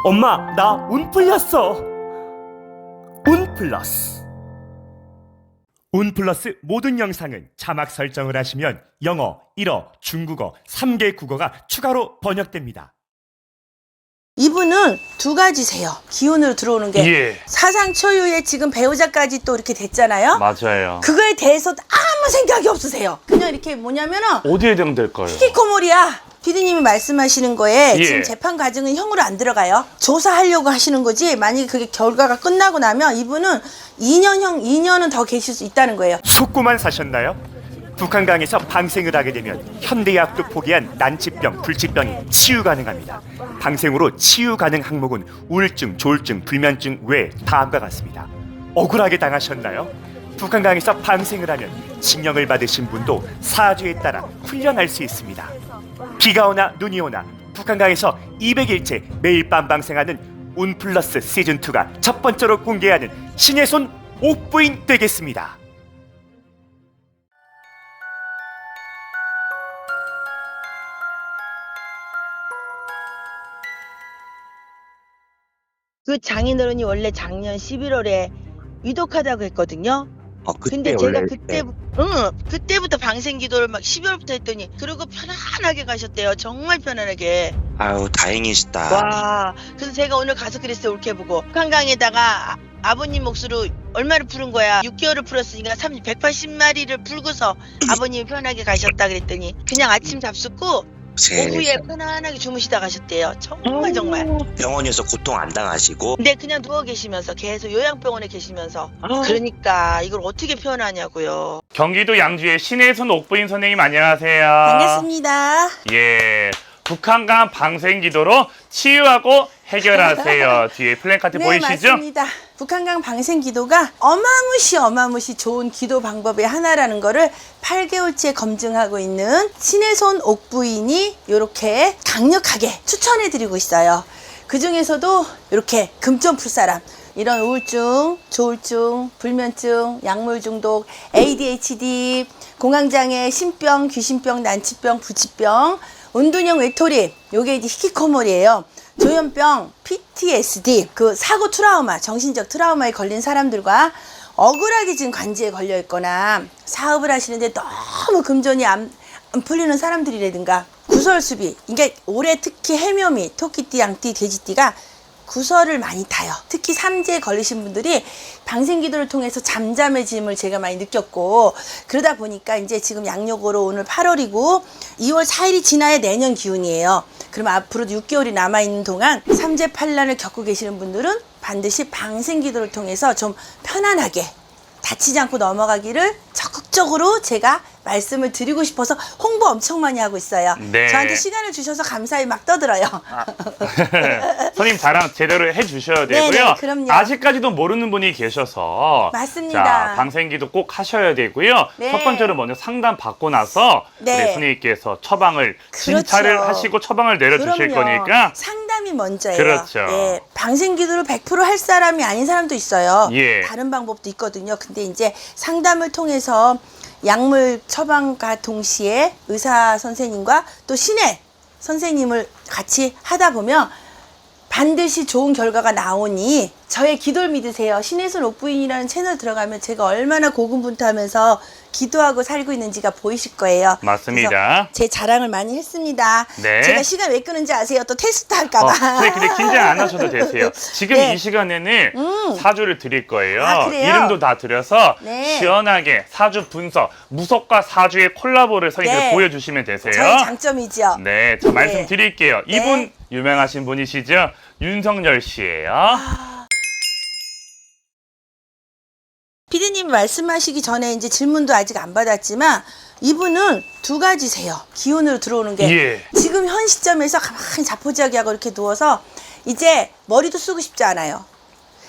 엄마, 나 운 풀렸어. 운 플러스. 운 플러스 모든 영상은 자막 설정을 하시면 영어, 일어, 중국어, 3개 국어가 추가로 번역됩니다. 이분은 두 가지세요. 기운으로 들어오는 게 예. 사상 초유의 지금 배우자까지 또 이렇게 됐잖아요. 맞아요. 그거에 대해서 아무 생각이 없으세요. 그냥 이렇게 뭐냐면은 어디에 해당될까요? 히키코모리야. 피디님이 말씀하시는 거에 예. 지금 재판 과정은 형으로 안 들어가요. 조사하려고 하시는 거지. 만약에 그게 결과가 끝나고 나면 이분은 2년은 더 계실 수 있다는 거예요. 속고만 사셨나요? 북한강에서 방생을 하게 되면 현대의학도 포기한 난치병, 불치병이 치유 가능합니다. 방생으로 치유 가능 항목은 우울증, 조울증, 불면증 외 다음과 같습니다. 억울하게 당하셨나요? 북한강에서 방생을 하면 징역을 받으신 분도 사주에 따라 훈련할 수 있습니다. 비가 오나 눈이 오나 북한강에서 200일째 매일 밤 방생하는 운 플러스 시즌2가 첫 번째로 공개하는 신의 손 옥부인 되겠습니다. 그 장인어른이 원래 작년 11월에 위독하다고 했거든요. 그때 근데 제가 원래 그때부터 방생 기도를 막 12월부터 했더니 그리고 편안하게 가셨대요. 정말 편안하게. 아유 다행이시다. 와, 그래서 제가 오늘 가서 그랬어요. 옳게 보고 한강에다가 아버님 몫으로 얼마를 푸른 거야? 6개월을 풀었으니까 180마리를 풀고서 아버님이 편하게 가셨다 그랬더니 그냥 아침 잡숫고 오후에 편안하게 주무시다 가셨대요. 정말 병원에서 고통 안 당하시고. 근데 그냥 누워 계시면서 계속 요양병원에 계시면서 그러니까 이걸 어떻게 표현하냐고요. 경기도 양주의 신의 손 옥부인 선생님 안녕하세요. 반갑습니다. 예. 북한강 방생 기도로 치유하고 해결하세요. 뒤에 플랜카드 네, 보이시죠? 맞습니다. 북한강 방생 기도가 어마무시 좋은 기도 방법의 하나라는 거를 8개월째 검증하고 있는 신의 손 옥부인이 이렇게 강력하게 추천해드리고 있어요. 그 중에서도 이렇게 금 좀 풀 사람, 이런 우울증, 조울증, 불면증, 약물 중독, ADHD, 공황장애, 신병, 귀신병, 난치병, 부치병, 운둔형 외톨이, 요게 이제 히키코모리예요. 조현병, PTSD, 그 사고 트라우마, 정신적 트라우마에 걸린 사람들과 억울하게 지금 관지에 걸려 있거나 사업을 하시는데 너무 금전이 안 풀리는 사람들이라든가 구설수비, 이게 올해 특히 해묘미, 토끼띠, 양띠, 돼지띠가 구설을 많이 타요. 특히 삼재에 걸리신 분들이 방생기도를 통해서 잠잠해짐을 제가 많이 느꼈고, 그러다 보니까 이제 지금 양력으로 오늘 8월이고 2월 4일이 지나야 내년 기운이에요. 그럼 앞으로도 6개월이 남아있는 동안 삼재팔란을 겪고 계시는 분들은 반드시 방생기도를 통해서 좀 편안하게 다치지 않고 넘어가기를 적극적으로 제가 말씀을 드리고 싶어서 홍보 엄청 많이 하고 있어요. 네. 저한테 시간을 주셔서 감사히 막 떠들어요. 선생님 자랑 제대로 해주셔야 되고요. 네네, 그럼요. 아직까지도 모르는 분이 계셔서 맞습니다. 자, 방생기도 꼭 하셔야 되고요. 네. 첫 번째로 먼저 상담 받고 나서 네. 우리 선생님께서 처방을 그렇죠. 진찰을 하시고 처방을 내려주실 그럼요. 거니까 상담이 먼저예요. 그렇죠. 예, 방생기도를 100%할 사람이 아닌 사람도 있어요. 예. 다른 방법도 있거든요. 근데 이제 상담을 통해서 약물 처방과 동시에 의사 선생님과 또 신의 선생님을 같이 하다 보면 반드시 좋은 결과가 나오니 저의 기도를 믿으세요. 신의 손 옥부인이라는 채널 들어가면 제가 얼마나 고군분투하면서 기도하고 살고 있는지가 보이실 거예요. 맞습니다. 그래서 제 자랑을 많이 했습니다. 네. 제가 시간 왜 끄는지 아세요? 또 테스트 할까봐. 선생님 근데 긴장 안 하셔도 되세요. 지금 네. 이 시간에는 사주를 드릴 거예요. 아, 그래요? 이름도 다 드려서 네. 시원하게 사주 분석, 무속과 사주의 콜라보를 선생님께 네. 보여주시면 되세요. 저의 장점이죠. 네, 저 말씀드릴게요. 네. 이분 유명하신 분이시죠? 윤석열 씨예요. 피디님 말씀하시기 전에 이제 질문도 아직 안 받았지만 이분은 두 가지세요. 기운으로 들어오는 게 예. 지금 현 시점에서 가만히 자포자기하고 이렇게 누워서 이제 머리도 쓰고 싶지 않아요.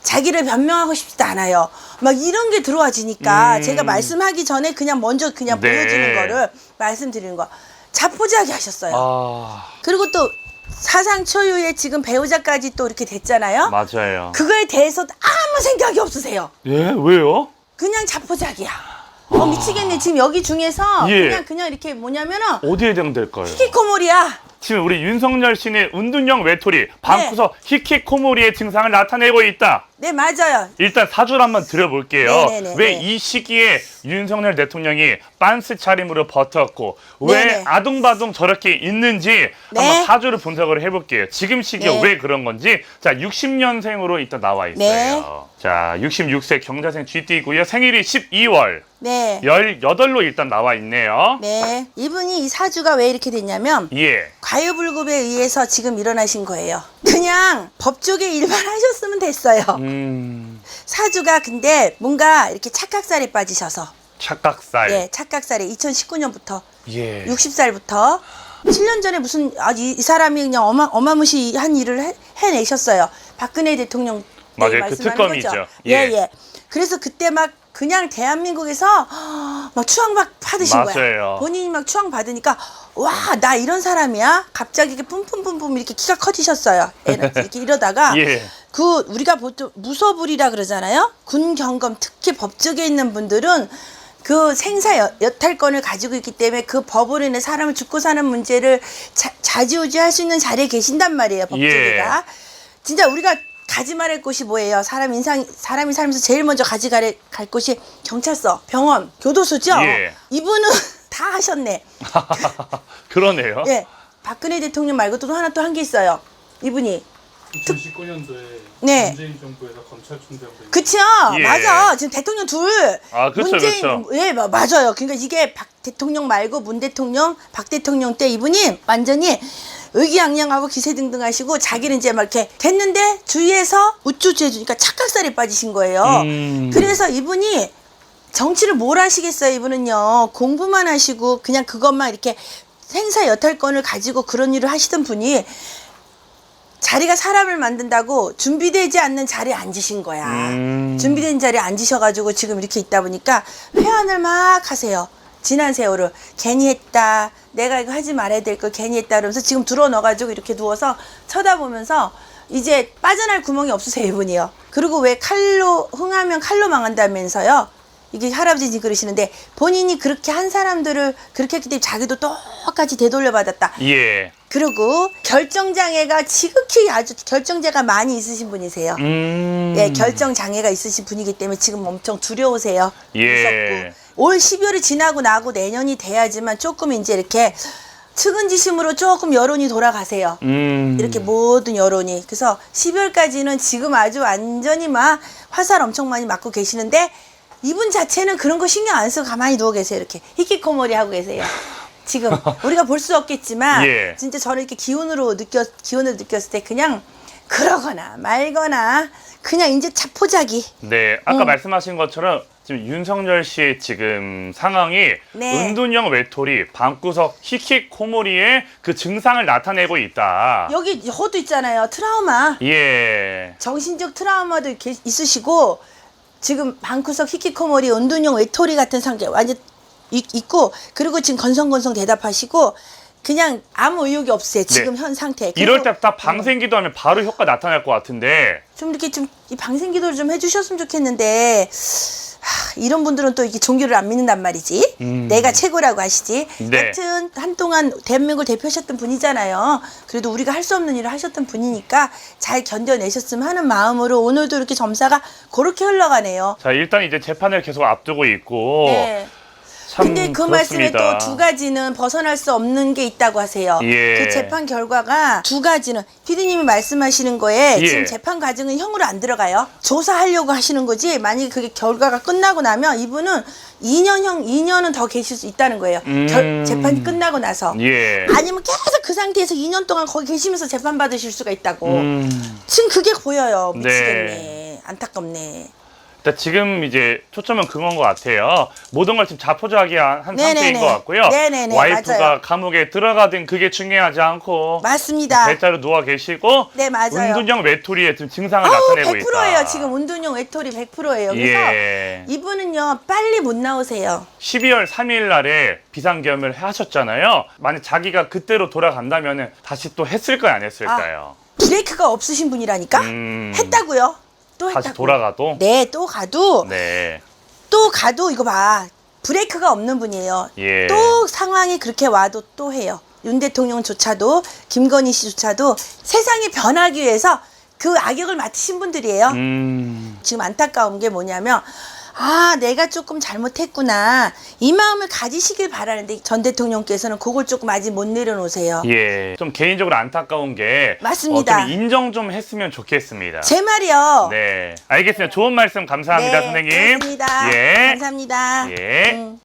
자기를 변명하고 싶지도 않아요. 막 이런 게 들어와지니까 제가 말씀하기 전에 그냥 먼저 그냥 네. 보여주는 거를 말씀드리는 거. 자포자기 하셨어요. 아, 그리고 또 사상 초유의 지금 배우자까지 또 이렇게 됐잖아요. 맞아요. 그거에 대해서 아무 생각이 없으세요. 예, 왜요? 그냥 자포자기야. 미치겠네. 지금 여기 중에서 예. 그냥 이렇게 뭐냐면은 어디에 해당될까요? 히키코모리야. 지금 우리 윤석열 씨의 은둔형 외톨이, 방구석 히키코모리의 증상을 나타내고 있다. 네, 맞아요. 일단 사주를 한번 드려볼게요. 네네네, 왜 네. 이 시기에 윤석열 대통령이 빤스 차림으로 버텼고 왜 네네. 아둥바둥 저렇게 있는지 네. 한번 사주를 분석을 해볼게요. 지금 시기에 네. 왜 그런 건지. 자, 60년생으로 일단 나와 있어요. 네. 자, 66세 경자생 쥐띠고요. 생일이 12월 네. 18로 일단 나와 있네요. 네. 이분이 이 사주가 왜 이렇게 됐냐면 예. 과유불급에 의해서 지금 일어나신 거예요. 그냥 법조계 일만 하셨으면 됐어요. 사주가 근데 뭔가 이렇게 착각살에 빠지셔서 착각살. 예, 착각살에 2019년부터 예. 60살부터 7년 전에 무슨 이 사람이 그냥 어마무시한 일을 해내셨어요. 박근혜 대통령 때 맞아요. 그 말씀하는 특검이죠. 거죠. 예. 예. 그래서 그때 막 그냥 대한민국에서 막 추앙 막 받으신 거야. 맞아요. 본인이 막 추앙 받으니까 와, 나 이런 사람이야? 갑자기 이렇게 뿜뿜뿜뿜 이렇게 키가 커지셨어요. 이렇게 이러다가 예. 그 우리가 보통 무소불위라 그러잖아요. 군 경검 특히 법조계에 있는 분들은 그 생사 여탈권을 가지고 있기 때문에 그 법으로 인해 사람을 죽고 사는 문제를 좌지우지할 수 있는 자리에 계신단 말이에요. 법조계가. 예. 진짜 우리가 가지 말할 곳이 뭐예요? 사람이 살면서 제일 먼저 갈 곳이 경찰서, 병원, 교도소죠? 예. 이분은 다 하셨네. 그러네요. 예. 박근혜 대통령 말고 또 하나 또 한 게 있어요. 이분이. 2019년도에 네. 문재인 정부에서 검찰총장으로 그쵸? 예. 맞아. 지금 대통령 둘. 아, 그렇죠, 그렇죠. 예, 맞아요. 그러니까 이게 박 대통령 말고 문 대통령, 박 대통령 때 이분이 완전히 의기양양하고 기세등등하시고 자기는 이제 막 이렇게 됐는데 주위에서 우쭈쭈해주니까 착각살에 빠지신 거예요. 그래서 이분이 정치를 뭘 하시겠어요? 이분은요. 공부만 하시고 그냥 그것만 이렇게 생사 여탈권을 가지고 그런 일을 하시던 분이 자리가 사람을 만든다고 준비되지 않는 자리에 앉으신 거야. 준비된 자리에 앉으셔가지고 지금 이렇게 있다 보니까 회한을 막 하세요. 지난 세월을 괜히 했다. 내가 이거 하지 말아야 될 걸 괜히 했다. 그러면서 지금 들어 넣어가지고 이렇게 누워서 쳐다보면서 이제 빠져날 구멍이 없으세요, 이분이요. 그리고 왜 칼로 흥하면 칼로 망한다면서요. 이게 할아버지 그러시는데 본인이 그렇게 한 사람들을 그렇게 했기 때문에 자기도 똑같이 되돌려받았다. 예. 그리고 결정장애가 지극히 아주 결정장애가 많이 있으신 분이세요. 예, 결정장애가 있으신 분이기 때문에 지금 엄청 두려우세요. 예. 무섭고. 올 12월이 지나고 나고 내년이 돼야지만 조금 이제 이렇게 측은지심으로 조금 여론이 돌아가세요. 이렇게 모든 여론이. 그래서 12월까지는 지금 아주 완전히 막 화살 엄청 많이 맞고 계시는데 이분 자체는 그런 거 신경 안 쓰고 가만히 누워 계세요. 이렇게 히키코모리 하고 계세요. 지금 우리가 볼 수 없겠지만 예. 진짜 저는 이렇게 기운을 느꼈을 때 그냥 그러거나 말거나 그냥 이제 자포자기. 네, 아까 말씀하신 것처럼 지금 윤석열 씨의 지금 상황이 네. 은둔형 외톨이, 방구석 히키코모리의 그 증상을 나타내고 있다. 여기 호도 있잖아요. 트라우마. 예. 정신적 트라우마도 이렇게 있으시고 지금 방구석 히키코모리 은둔형 외톨이 같은 상태 완전 있고 그리고 지금 건성건성 대답하시고 그냥 아무 의욕이 없어요. 지금 현 상태. 이럴 때 딱 방생기도 하면 바로 효과 나타날 것 같은데. 좀 이렇게 좀 이 방생기도를 좀 해주셨으면 좋겠는데 이런 분들은 또 이게 종교를 안 믿는단 말이지. 내가 최고라고 하시지. 네. 하여튼 한동안 대한민국을 대표하셨던 분이잖아요. 그래도 우리가 할 수 없는 일을 하셨던 분이니까 잘 견뎌내셨으면 하는 마음으로 오늘도 이렇게 점사가 그렇게 흘러가네요. 자, 일단 이제 재판을 계속 앞두고 있고. 네. 참 근데 그 그렇습니다. 말씀에 또 두 가지는 벗어날 수 없는 게 있다고 하세요. 예. 그 재판 결과가 두 가지는 피디님이 말씀하시는 거에 예. 지금 재판 과정은 형으로 안 들어가요. 조사하려고 하시는 거지. 만약에 그게 결과가 끝나고 나면 이분은 2년은 더 계실 수 있다는 거예요. 재판이 끝나고 나서. 예. 아니면 계속 그 상태에서 2년 동안 거기 계시면서 재판 받으실 수가 있다고. 지금 그게 보여요. 미치겠네. 네. 안타깝네. 일단 지금 이제 초점은 그건 것 같아요. 모든 걸 지금 자포자기한 네네네. 상태인 것 같고요. 네네네, 와이프가 맞아요. 감옥에 들어가든 그게 중요하지 않고 맞습니다. 벨자로 누워 계시고 네, 맞아요. 은둔형 외톨이의 지금 증상을 아우, 나타내고 있다. 100%예요. 지금 은둔형 외톨이 100%예요. 그래서 예. 이분은요 빨리 못 나오세요. 12월 3일 날에 비상계엄을 하셨잖아요. 만약 자기가 그때로 돌아간다면 다시 또 했을까요, 안 했을까요? 브레이크가 없으신 분이라니까. 했다고요. 또 했다고. 다시 돌아가도? 네, 또 가도 네. 또 가도 이거 봐. 브레이크가 없는 분이에요. 예. 또 상황이 그렇게 와도 또 해요. 윤 대통령조차도 김건희 씨조차도 세상이 변하기 위해서 그 악역을 맡으신 분들이에요. 지금 안타까운 게 뭐냐면 아, 내가 조금 잘못했구나. 이 마음을 가지시길 바라는데 전 대통령께서는 그걸 조금 아직 못 내려놓으세요. 예. 좀 개인적으로 안타까운 게 맞습니다. 좀 인정 좀 했으면 좋겠습니다. 제 말이요. 네. 알겠습니다. 좋은 말씀 감사합니다, 네, 선생님. 고맙습니다. 예. 감사합니다. 예.